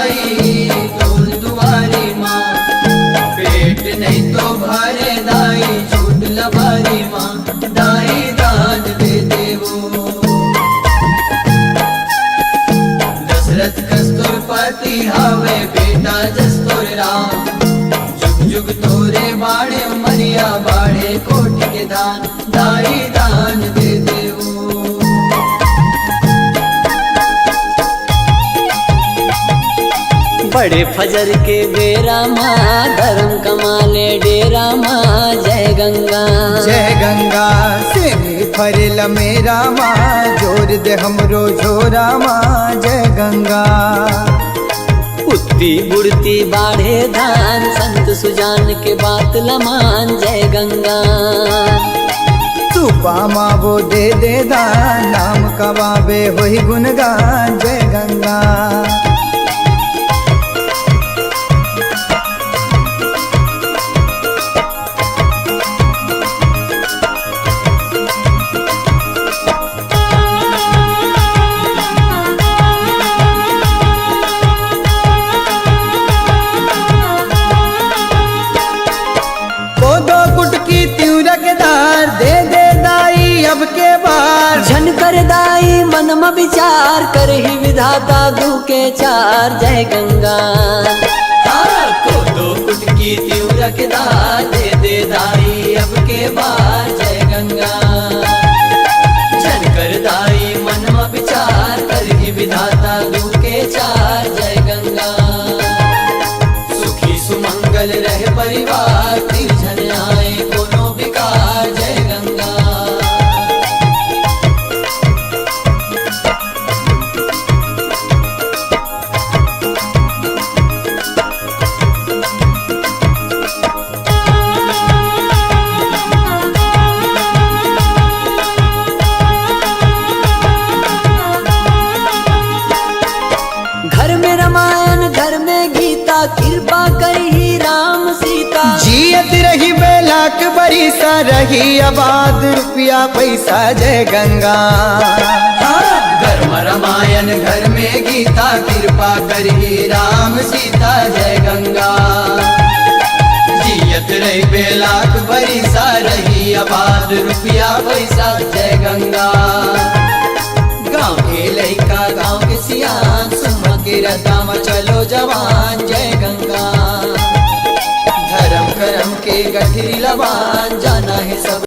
दाई तोल दुआरी माँ, पेट नहीं तो भरे दाई झूठ लबारी माँ, दाई दान दे देवो। दशरथ कस्तूरपति हावे बेटा जस्तुर राम, जुग जुग तोरे बाड़े मरिया बाड़े कोटि के दान, दाई दान दे देवो। बड़े फजर के बेरा माँ धर्म कमाले डेरा माँ, जय गंगा जय गंगा सेमी फरेल मेरा माँ, जोर दे हमरो झोरा माँ, जय गंगा। उठती बुढ़ती बाढ़े धान, संत सुजान के बात लमान, जय गंगा। सुपा माँ वो दे दे दान, नाम कवाबे होई गुणगान, जय गंगा। दे दे दाई अब के बार, झन कर दाई मन में विचार, कर ही विधाता दू के चार, जय गंगा। को दो कुटकी तिउरक दार, दे दे दाई अब के बार, जय गंगा। झन कर दाई मन में विचार, कर ही विधाता दू के चार, जय गंगा। सुखी सुमंगल रहे परिवार, तिरझन आए कोनो विकार, जय गंगा। घर में रामायण घर में गीता, कृपा करी राम सीता, जियत रही बेलाक बरिसा, रही आबाद रुपया पैसा, जय गंगा। घर में रामायण घर में गीता, कृपा करी राम सीता, जय गंगा। जियत रही बेलाक बरिसा, रही आबाद रुपया पैसा, जय गंगा। गाँव के लइका गाँव के सियान, सुन के रदाम चलो जवान, जय गंगा। धर्म करम के गठरी लबान, जाना है सब